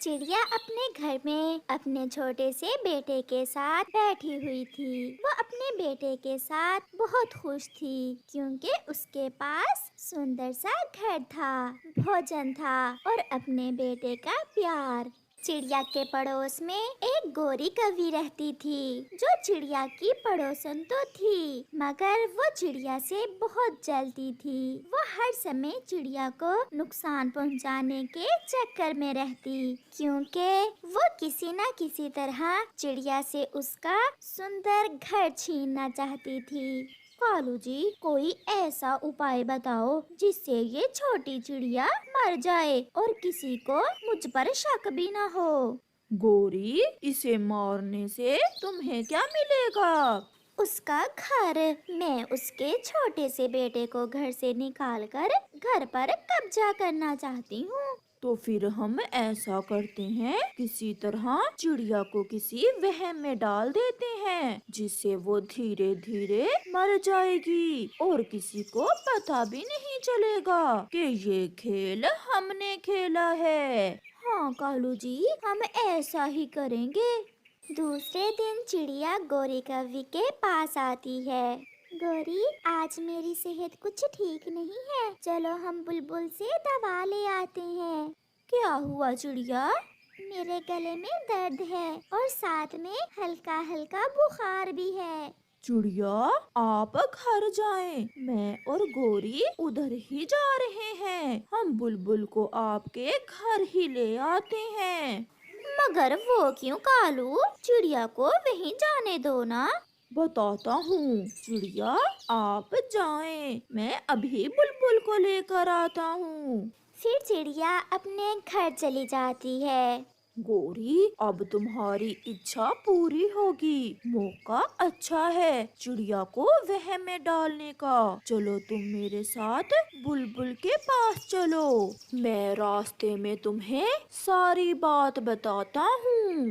چڑیا اپنے گھر میں اپنے چھوٹے سے بیٹے کے ساتھ بیٹھی ہوئی تھی۔ وہ اپنے بیٹے کے ساتھ بہت خوش تھی کیونکہ اس کے پاس سندر سا گھر تھا، بھوجن تھا اور اپنے بیٹے کا پیار۔ چڑیا کے پڑوس میں ایک گوری کوی رہتی تھی جو چڑیا کی پڑوسن تو تھی مگر وہ چڑیا سے بہت جلتی تھی۔ وہ ہر سمے چڑیا کو نقصان پہنچانے کے چکر میں رہتی کیونکہ وہ کسی نہ کسی طرح چڑیا سے اس کا سندر گھر چھیننا چاہتی تھی۔ کالو جی، کوئی ایسا اپائے بتاؤ جس سے یہ چھوٹی چڑیا مر جائے اور کسی کو مجھ پر شک بھی نہ ہو۔ گوری، اسے مارنے سے تمہیں کیا ملے گا؟ اس کا گھر۔ میں اس کے چھوٹے سے بیٹے کو گھر سے نکال کر گھر پر قبضہ کرنا چاہتی ہوں۔ تو پھر ہم ایسا کرتے ہیں، کسی طرح چڑیا کو کسی وہم میں ڈال دیتے ہیں جس سے وہ دھیرے دھیرے مر جائے گی اور کسی کو پتہ بھی نہیں چلے گا کہ یہ کھیل ہم نے کھیلا ہے۔ ہاں کالو جی، ہم ایسا ہی کریں گے۔ دوسرے دن چڑیا گوری کوی کے پاس آتی ہے۔ گوری، آج میری صحت کچھ ٹھیک نہیں ہے، چلو ہم بلبل سے دوا لے آتے ہیں۔ کیا ہوا چڑیا؟ میرے گلے میں درد ہے اور ساتھ میں ہلکا ہلکا بخار بھی ہے۔ چڑیا، آپ گھر جائیں، میں اور گوری ادھر ہی جا رہے ہیں، ہم بلبل کو آپ کے گھر ہی لے آتے ہیں۔ مگر وہ کیوں کالو؟ چڑیا کو وہیں جانے دو نا۔ بتاتا ہوں چڑیا، آپ جائیں، میں ابھی بلبل کو لے کر آتا ہوں۔ پھر چڑیا اپنے گھر چلی جاتی ہے۔ گوری، اب تمہاری اچھا پوری ہوگی، موقع اچھا ہے چڑیا کو وہم میں ڈالنے کا۔ چلو تم میرے ساتھ بلبل کے پاس چلو، میں راستے میں تمہیں ساری بات بتاتا ہوں۔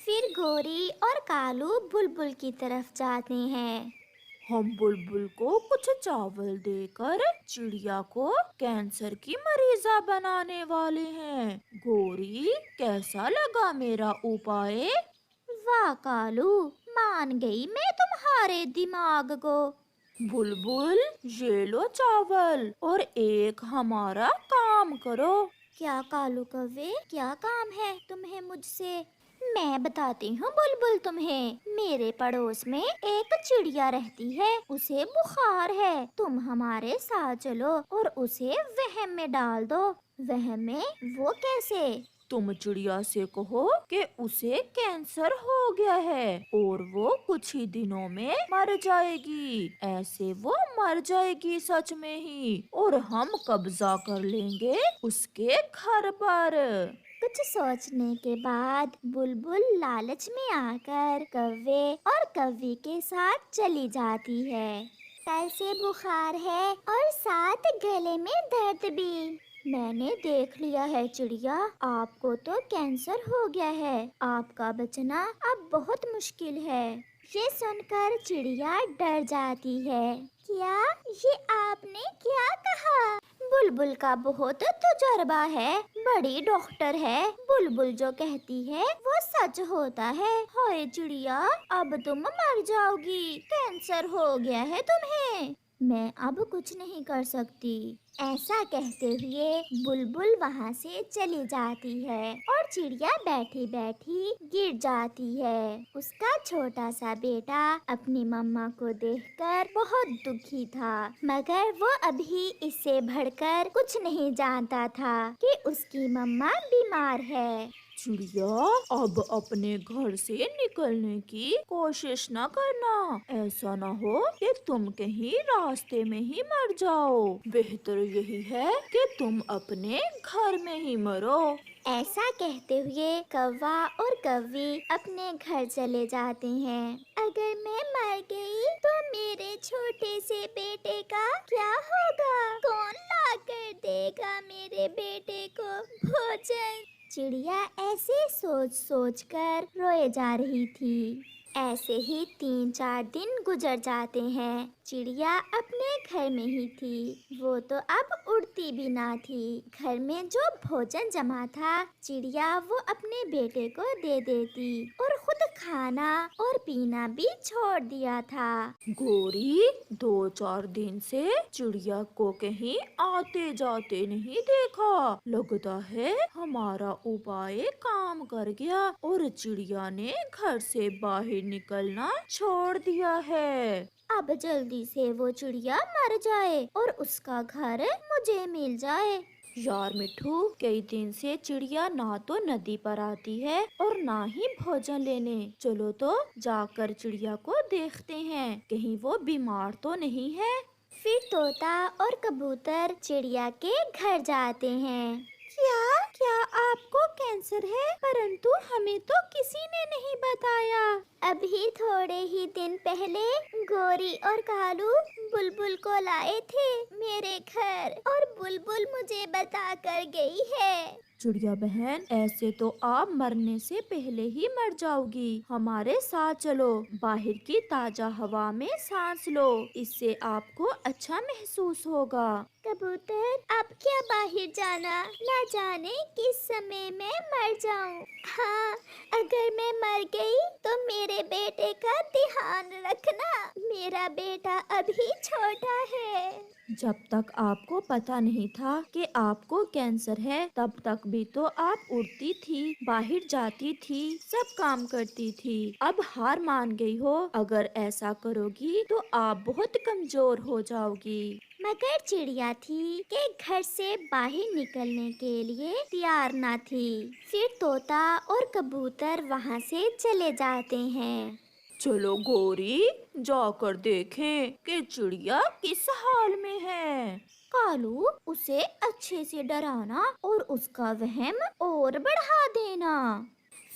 پھر گوری اور کالو بلبل کی طرف جاتے ہیں۔ ہم بلبل کو کچھ چاول دے کر چڑیا کو کینسر کی مریضہ بنانے والے ہیں۔ گوری، کیسا لگا میرا اپائے؟ واہ کالو، مان گئی میں تمہارے دماغ کو۔ بلبل، یہ لو چاول اور ایک ہمارا کام کرو۔ کیا کالو کوے، کیا کام ہے تمہیں مجھ سے؟ میں بتاتی ہوں بلبل تمہیں۔ میرے پڑوس میں ایک چڑیا رہتی ہے، اسے بخار ہے، تم ہمارے ساتھ چلو اور اسے وہم میں ڈال دو۔ وہم میں؟ وہ کیسے؟ تم چڑیا سے کہو کہ اسے کینسر ہو گیا ہے اور وہ کچھ ہی دنوں میں مر جائے گی۔ ایسے وہ مر جائے گی سچ میں ہی، اور ہم قبضہ کر لیں گے اس کے گھر پر۔ کچھ سوچنے کے بعد بلبل لالچ میں آ کر کوے اور کوی کے ساتھ چلی جاتی ہے۔ سر سے بخار ہے اور ساتھ گلے میں درد بھی۔ میں نے دیکھ لیا ہے چڑیا، آپ کو تو کینسر ہو گیا ہے، آپ کا بچنا اب بہت مشکل ہے۔ یہ سن کر چڑیا ڈر جاتی ہے۔ کیا یہ آپ نے کیا کہا؟ بلبل کا بہت تجربہ ہے، بڑی ڈاکٹر ہے، بلبل جو کہتی ہے وہ سچ ہوتا ہے۔ ہائے چڑیا، اب تم مر جاؤ گی، کینسر ہو گیا ہے تمہیں، میں اب کچھ نہیں کر سکتی۔ ایسا کہتے ہوئے بلبل وہاں سے چلی جاتی ہے اور چڑیا بیٹھی بیٹھی گر جاتی ہے۔ اس کا چھوٹا سا بیٹا اپنی مما کو دیکھ کر بہت دکھی تھا مگر وہ ابھی اس سے بڑھ کر کچھ نہیں جانتا تھا کہ اس کی مما بیمار ہے۔ چڑیا، اب اپنے گھر سے نکلنے کی کوشش نہ کرنا، ایسا نہ ہو کہ تم کہیں راستے میں ہی مر جاؤ، بہتر یہی ہے کہ تم اپنے گھر میں ہی مرو۔ ایسا کہتے ہوئے کوا اور کوی اپنے گھر چلے جاتے ہیں۔ اگر میں مر گئی تو میرے چھوٹے سے بیٹے کا کیا ہوگا؟ کون لا کر دے گا میرے بیٹے کو بھوجن؟ چڑیا ایسے سوچ سوچ کر روئے جا رہی تھی۔ ऐसे ही 3-4 दिन गुजर जाते हैं। चिड़िया अपने घर में ही थी। वो तो अब उड़ती भी ना थी। घर में जो भोजन जमा था, चिड़िया वो अपने बेटे को दे देती और खुद खाना और पीना भी छोड़ दिया था। गोरी, 2-4 दिन से चिड़िया को कहीं आते जाते नहीं देखा। लगता है हमारा उपाय काम कर गया और चिड़िया ने घर से बाहर निकलना छोड़ दिया है। अब जल्दी से वो चिड़िया मर जाए और उसका घर मुझे मिल जाए। यार मिठू, कई दिन से चिड़िया ना तो नदी पर आती है और ना ही भोजन लेने। चलो तो जाकर चिड़िया को देखते हैं, कहीं वो बीमार तो नहीं है। फिर तोता और कबूतर चिड़िया के घर जाते हैं। क्या क्या आपको कैंसर है? परंतु हमें तो किसी ने नहीं बताया। अभी थोड़े ही दिन पहले गोरी और कालू बुलबुल को लाए थे मेरे घर और बुलबुल मुझे बता कर गई है। चिड़िया बहन, ऐसे तो आप मरने से पहले ही मर जाओगी। हमारे साथ चलो, बाहर की ताजा हवा में सांस लो, इससे आपको अच्छा महसूस होगा। कबूतर, अब क्या बाहर जाना, न जाने किस समय मैं मर जाऊं। हाँ, अगर मैं मर गई तो मेरे बेटे का ध्यान रखना। मेरा बेटा अभी छोटा है। जब तक आपको पता नहीं था कि आपको कैंसर है, तब तक भी तो आप उड़ती थी, बाहर जाती थी, सब काम करती थी। अब हार मान गई हो। अगर ऐसा करोगी तो आप बहुत कमजोर हो जाओगी। मगर चिड़िया थी कि घर से बाहर निकलने के लिए तैयार ना थी। फिर तोता और कबूतर वहाँ से चले जाते हैं। चलो गोरी, जाकर देखें कि चिड़िया किस हाल में है। कालू, उसे अच्छे से डराना और उसका वहम और बढ़ा देना।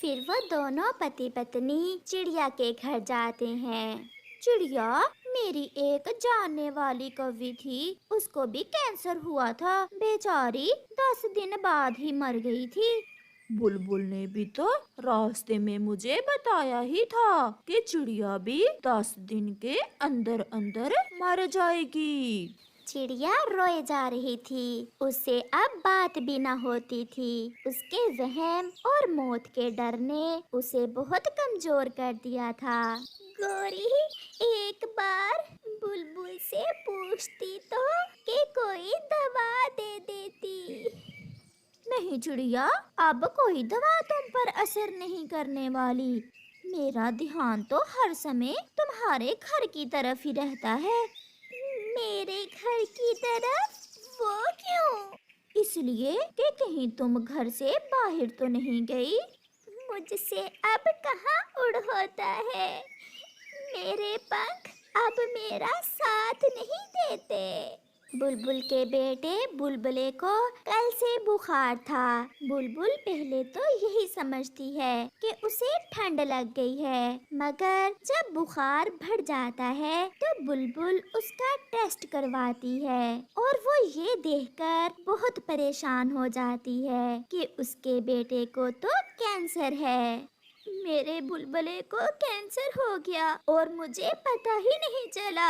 फिर वो दोनों पति पत्नी चिड़िया के घर जाते हैं। चिड़िया मेरी एक जानने वाली कौवी थी, उसको भी कैंसर हुआ था। बेचारी 10 दिन बाद ही मर गई थी। बुलबुल ने भी तो रास्ते में मुझे बताया ही था कि चिड़िया भी 10 दिन के अंदर अंदर मर जाएगी। चिड़िया रोए जा रही थी। उससे अब बात भी न होती थी। उसके वहम और मौत के डर ने उसे बहुत कमजोर कर दिया था। गोरी एक बार बुलबुल से पूछती तो कि कोई दवा दे देती। नहीं चिड़िया, अब कोई दवा तुम पर असर नहीं करने वाली। मेरा ध्यान तो हर समय तुम्हारे घर की तरफ ही रहता है। मेरे घर की तरफ? वो क्यों? इसलिए कि कहीं तुम घर से बाहर तो नहीं गई। मुझसे अब कहाँ उड़ होता है। मेरे पंख अब मेरा साथ नहीं देते। बुलबुल के बेटे बुलबुले को कल से बुखार था। बुलबुल पहले तो यही समझती है कि उसे ठंड लग गई है, मगर जब बुखार बढ़ जाता है तो बुलबुल उसका टेस्ट करवाती है और वो ये देखकर बहुत परेशान हो जाती है कि उसके बेटे को तो कैंसर है। मेरे बुलबुले को कैंसर हो गया और मुझे पता ही नहीं चला।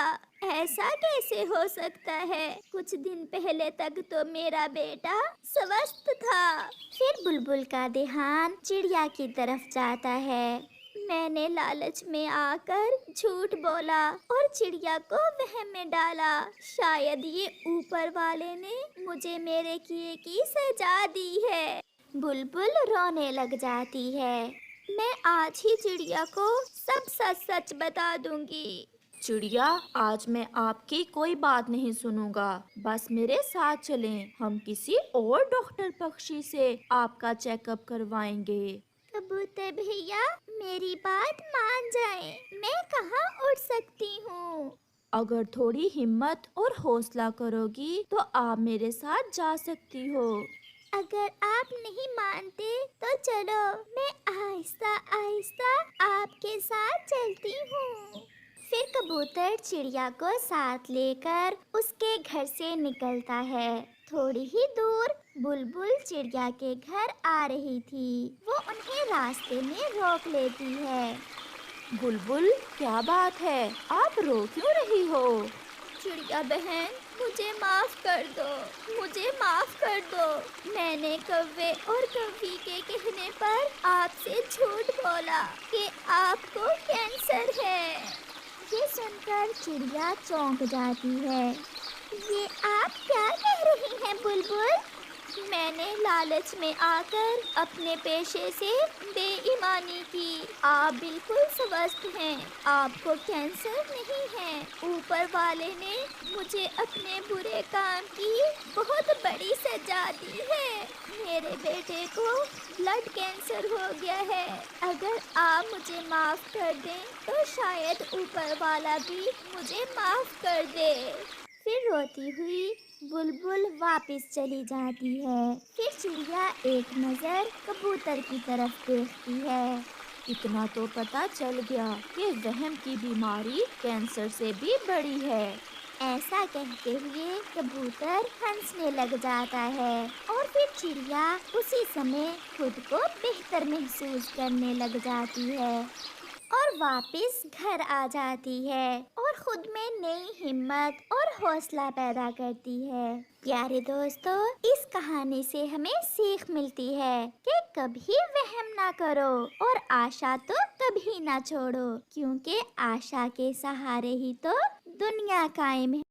ऐसा कैसे हो सकता है? कुछ दिन पहले तक तो मेरा बेटा स्वस्थ था। फिर बुलबुल का ध्यान चिड़िया की तरफ जाता है। मैंने लालच में आकर झूठ बोला और चिड़िया को वहम में डाला। शायद ये ऊपर वाले ने मुझे मेरे किए की सजा दी है। बुलबुल रोने लग जाती है। मैं आज ही चिड़िया को सब सच सच बता दूंगी। चिड़िया, आज मैं आपकी कोई बात नहीं सुनूंगा। बस मेरे साथ चलें, हम किसी और डॉक्टर पक्षी से आपका चेकअप करवाएंगे। कबूतर भैया, मेरी बात मान जाएं। मैं कहाँ उड़ सकती हूँ? अगर थोड़ी हिम्मत और हौसला करोगी तो आप मेरे साथ जा सकती हो। अगर आप नहीं मानते तो चलो, मैं आहिस्ता आहिस्ता आपके साथ चलती हूँ। फिर कबूतर चिड़िया को साथ लेकर उसके घर से निकलता है। थोड़ी ही दूर बुलबुल चिड़िया के घर आ रही थी। वो उन्हें रास्ते में रोक लेती है। बुलबुल, क्या बात है, आप रो क्यों रही हो? चिड़िया बहन, मुझे माफ कर दो, मुझे माफ कर दो। मैंने कौवे और कौवी के कहने पर आपसे झूठ बोला कि आपको कैंसर है। ये सुनकर चिड़िया चौंक जाती है। ये आप क्या कह रही हैं बुलबुल? मैंने लालच में आकर अपने पेशे से बेईमानी की। आप बिल्कुल स्वस्थ हैं, आपको कैंसर नहीं है। ऊपर वाले ने मुझे अपने बुरे काम की बहुत बड़ी सजा दी है। मेरे बेटे को ब्लड कैंसर हो गया है। अगर आप मुझे माफ कर दें तो शायद ऊपर वाला भी मुझे माफ कर दे। फिर रोती हुई बुलबुल वापस चली जाती है। फिर चिड़िया एक नजर कबूतर की तरफ देखती है। इतना तो पता चल गया कि वहम की बीमारी कैंसर से भी बड़ी है। ऐसा कहते हुए कबूतर हंसने लग जाता है और फिर चिड़िया उसी समय खुद को बेहतर महसूस करने लग जाती है और वापस घर आ जाती है और खुद में नई हिम्मत और हौसला पैदा करती है। प्यारे दोस्तों, इस कहानी से हमें सीख मिलती है कि कभी वहम ना करो और आशा तो कभी ना छोड़ो, क्योंकि आशा के सहारे ही तो दुनिया कायम है।